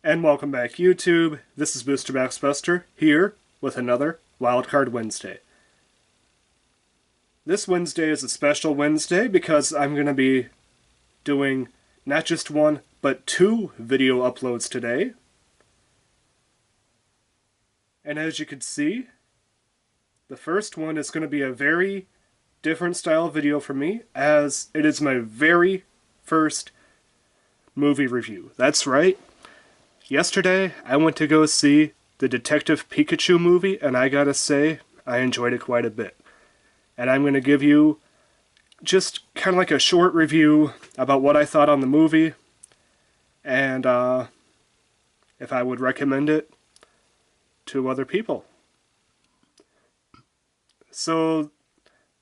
And welcome back, YouTube. This is Booster Box Buster here with another WildCard Wednesday. This Wednesday is a special Wednesday because I'm going to be doing not just one, but two video uploads today. And as you can see, the first one is going to be a very different style video for me, as it is my very first movie review. That's right. Yesterday, I went to go see the Detective Pikachu movie, and I gotta say, I enjoyed it quite a bit. And I'm gonna give you just kind of like a short review about what I thought on the movie, and if I would recommend it to other people. So,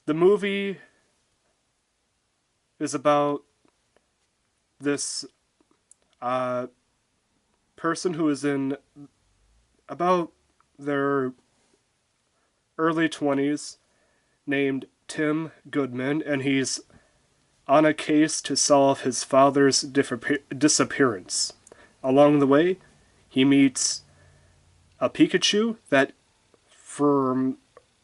the movie is about this person who is in about their early 20s named Tim Goodman, and he's on a case to solve his father's disappearance. Along the way, he meets a Pikachu that, for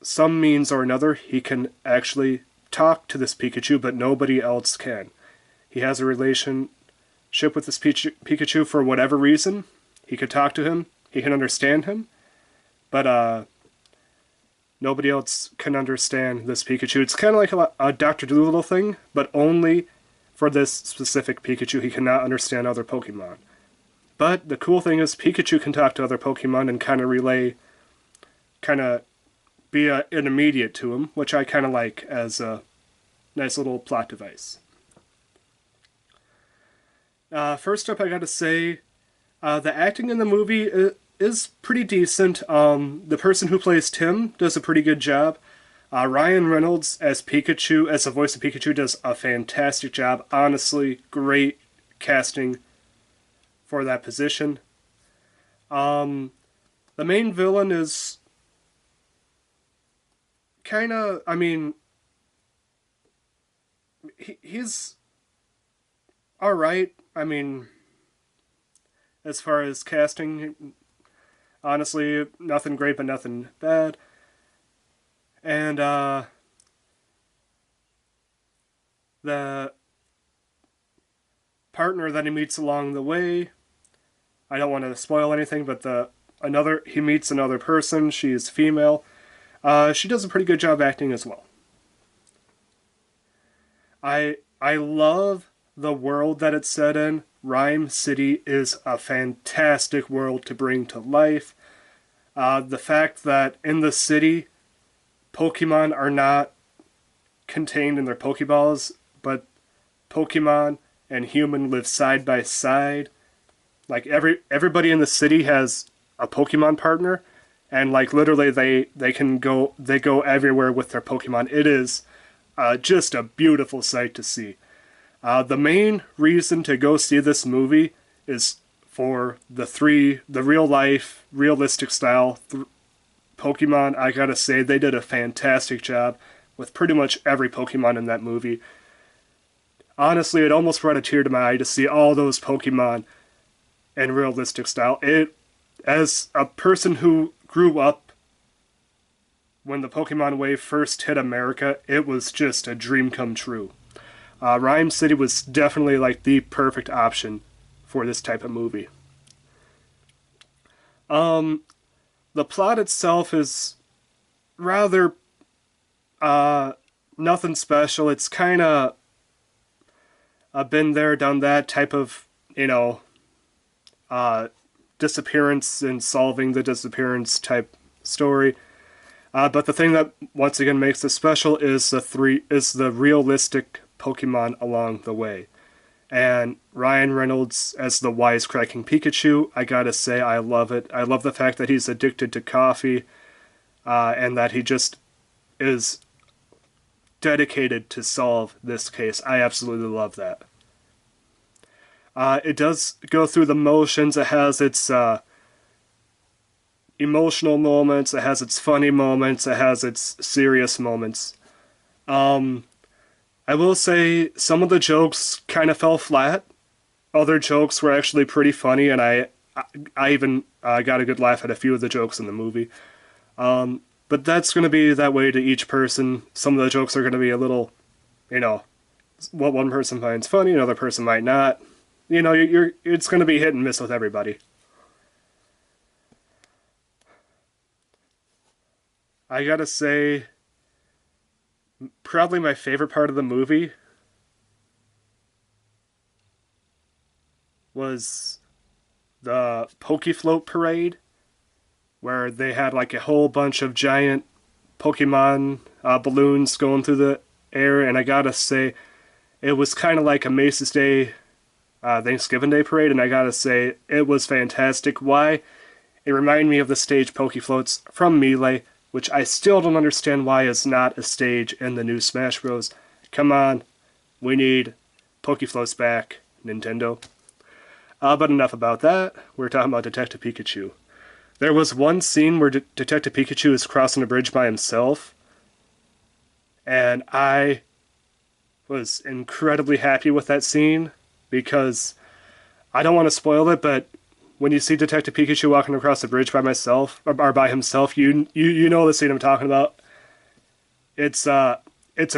some means or another, he can actually talk to this Pikachu, but nobody else can. He has a relationship with this Pikachu for whatever reason. He could talk to him, he can understand him, but nobody else can understand this Pikachu. It's kind of like a Dr. Dolittle thing, but only for this specific Pikachu. He cannot understand other Pokemon. But the cool thing is Pikachu can talk to other Pokemon and kind of be an intermediate to him, which I kind of like as a nice little plot device. First up, I gotta say, the acting in the movie is pretty decent. The person who plays Tim does a pretty good job. Ryan Reynolds as Pikachu, as the voice of Pikachu, does a fantastic job. Honestly, great casting for that position. The main villain is he's alright. As far as casting, honestly, nothing great but nothing bad. And the partner that he meets along the way, I don't want to spoil anything, but he meets another person. She's female. She does a pretty good job acting as well. I love the world that it's set in. Rhyme City is a fantastic world to bring to life. The fact that in the city, Pokemon are not contained in their Pokeballs, but Pokemon and human live side by side. Like everybody in the city has a Pokemon partner, and like literally they go everywhere with their Pokemon. It is just a beautiful sight to see. The main reason to go see this movie is for the real life, realistic style Pokemon. I gotta say, they did a fantastic job with pretty much every Pokemon in that movie. Honestly, it almost brought a tear to my eye to see all those Pokemon in realistic style. As a person who grew up when the Pokemon wave first hit America, it was just a dream come true. Rhyme City was definitely like the perfect option for this type of movie. The plot itself is rather nothing special. It's kind of a been there, done that type of, disappearance and solving the disappearance type story. But the thing that once again makes this special is the realistic Pokemon along the way. And Ryan Reynolds as the wisecracking Pikachu, I gotta say, I love it. I love the fact that he's addicted to coffee, and that he just is dedicated to solve this case. I absolutely love that. It does go through the motions. It has its emotional moments, it has its funny moments, it has its serious moments. I will say some of the jokes kind of fell flat. Other jokes were actually pretty funny, and I I even got a good laugh at a few of the jokes in the movie. But that's going to be that way to each person. Some of the jokes are going to be a little, you know, what one person finds funny, another person might not. It's going to be hit and miss with everybody. I gotta say, probably my favorite part of the movie was the Pokefloat parade, where they had like a whole bunch of giant Pokemon balloons going through the air, and I gotta say, it was kind of like a Macy's Day, Thanksgiving Day parade, and I gotta say, it was fantastic. Why? It reminded me of the stage Pokefloats from Melee, which I still don't understand why is not a stage in the new Smash Bros. Come on, we need Pokefloats back, Nintendo. But enough about that. We're talking about Detective Pikachu. There was one scene where Detective Pikachu is crossing a bridge by himself, and I was incredibly happy with that scene because I don't want to spoil it, but when you see Detective Pikachu walking across the bridge by myself or by himself, you know the scene I'm talking about. It's a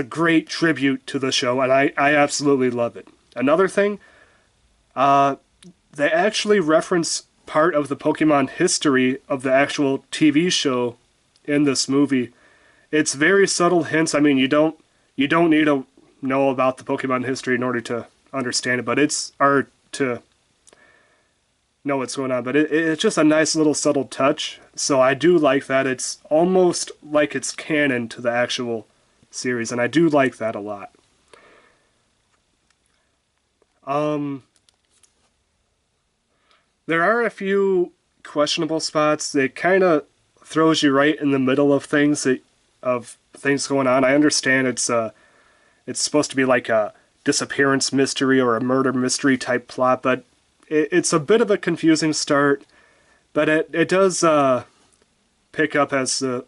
great tribute to the show, and I absolutely love it. Another thing, uh, they actually reference part of the Pokemon history of the actual TV show in this movie. It's very subtle hints. I mean, you don't need to know about the Pokemon history in order to understand it, but it's or to know what's going on. But it's just a nice little subtle touch. So I do like that. It's almost like it's canon to the actual series, and I do like that a lot. Um, there are a few questionable spots. It kind of throws you right in the middle of things going on. I understand it's supposed to be like a disappearance mystery or a murder mystery type plot, but it's a bit of a confusing start. But it does pick up as the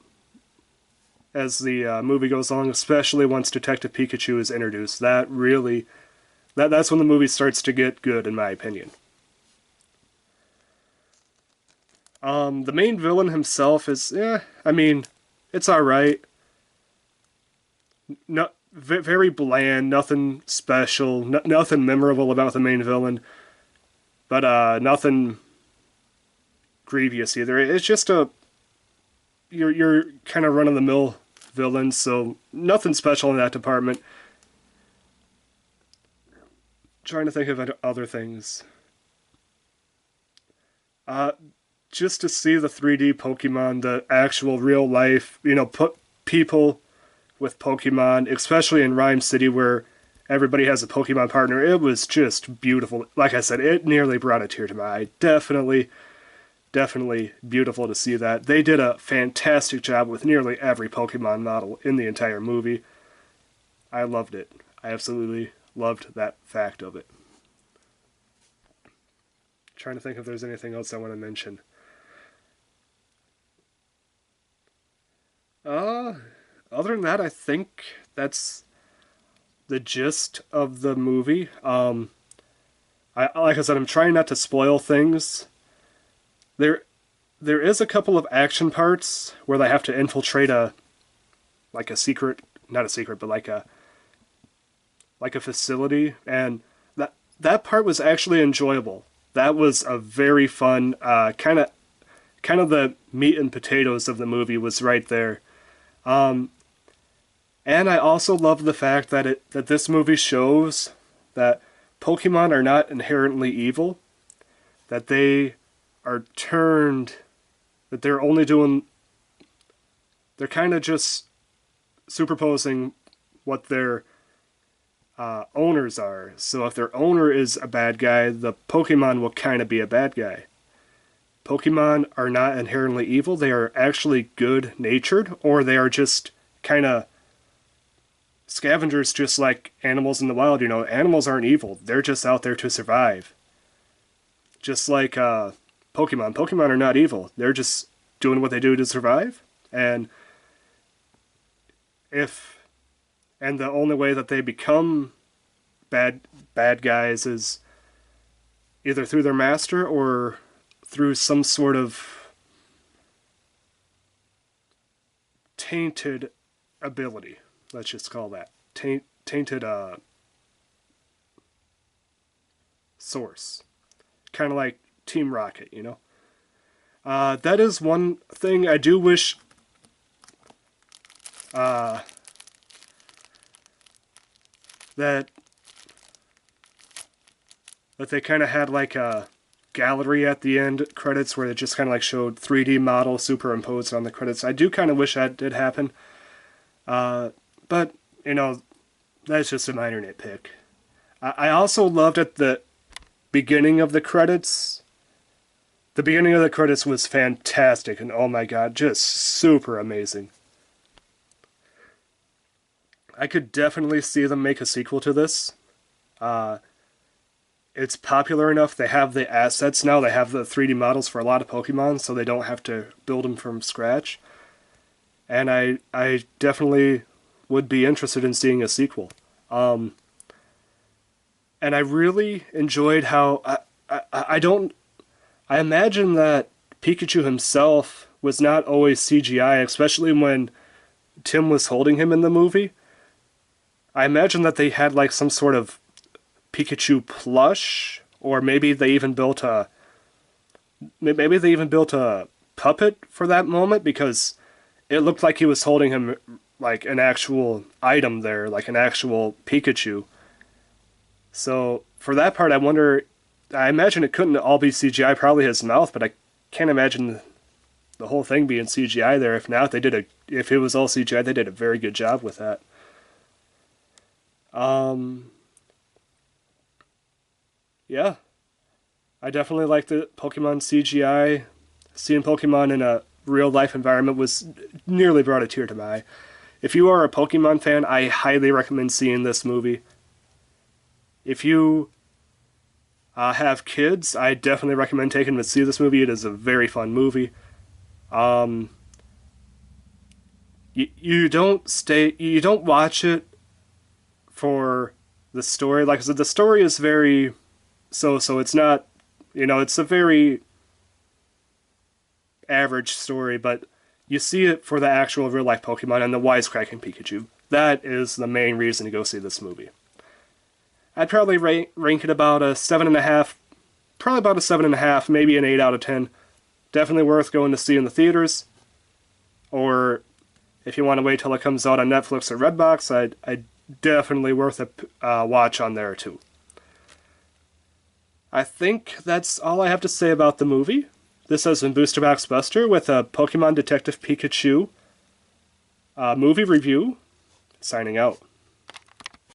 movie goes along, especially once Detective Pikachu is introduced. That's when the movie starts to get good, in my opinion. The main villain himself is, I mean, it's all right. No, very bland, nothing special, nothing memorable about the main villain, but nothing grievous either. It's just you're kind of run of the mill villain, so nothing special in that department. Trying to think of other things. Uh, just to see the 3D Pokemon, the actual real life, put people with Pokemon, especially in Rhyme City where everybody has a Pokemon partner. It was just beautiful. Like I said, it nearly brought a tear to my eye. Definitely beautiful to see that. They did a fantastic job with nearly every Pokemon model in the entire movie. I loved it. I absolutely loved that fact of it. Trying to think if there's anything else I want to mention. Uh, Other than that, I think that's the gist of the movie. Like I said, I'm trying not to spoil things. There, there is a couple of action parts where they have to infiltrate a secret, not a secret, but like a facility, and that part was actually enjoyable. That was a very fun kind of the meat and potatoes of the movie was right there. Um, and I also love the fact that this movie shows that Pokemon are not inherently evil, that they are turned, that they're kind of just superposing what their owners are. So if their owner is a bad guy, the Pokemon will kind of be a bad guy. Pokemon are not inherently evil. They are actually good natured, or they are just kind of scavengers, just like animals in the wild. Animals aren't evil. They're just out there to survive. Just like Pokemon. Pokemon are not evil. They're just doing what they do to survive. And if and the only way that they become bad guys is either through their master or through some sort of tainted ability. Let's just call that tainted source. Kind of like Team Rocket, you know? That is one thing I do wish that they kind of had like a gallery at the end credits where it just kind of like showed 3D models superimposed on the credits. I do kind of wish that did happen. But, you know, that's just a minor nitpick. I also loved at the beginning of the credits. The beginning of the credits was fantastic, and oh my god, just super amazing. I could definitely see them make a sequel to this. It's popular enough. They have the assets now. They have the 3D models for a lot of Pokemon, so they don't have to build them from scratch. And I definitely would be interested in seeing a sequel. And I really enjoyed how I imagine that Pikachu himself was not always CGI, especially when Tim was holding him in the movie. I imagine that they had like some sort of Pikachu plush, or maybe they even built a puppet for that moment, because it looked like he was holding him like an actual item there, like an actual Pikachu. So for that part, I imagine it couldn't all be CGI, probably his mouth, but I can't imagine the whole thing being CGI there. If not, if it was all CGI, they did a very good job with that. Yeah, I definitely like the Pokemon CGI. Seeing Pokemon in a real life environment was nearly brought a tear to my eye. If you are a Pokemon fan, I highly recommend seeing this movie. If you have kids, I definitely recommend taking them to see this movie. It is a very fun movie. You don't watch it for the story. Like I said, the story is very so it's not, it's a very average story, but you see it for the actual real life Pokemon and the wisecracking Pikachu. That is the main reason to go see this movie. I'd probably rank it about a 7.5, probably about a 7.5, maybe an 8 out of 10. Definitely worth going to see in the theaters. Or if you want to wait till it comes out on Netflix or Redbox, I'd definitely worth a watch on there too. I think that's all I have to say about the movie. This has been Booster Box Buster with a Pokemon Detective Pikachu movie review. Signing out.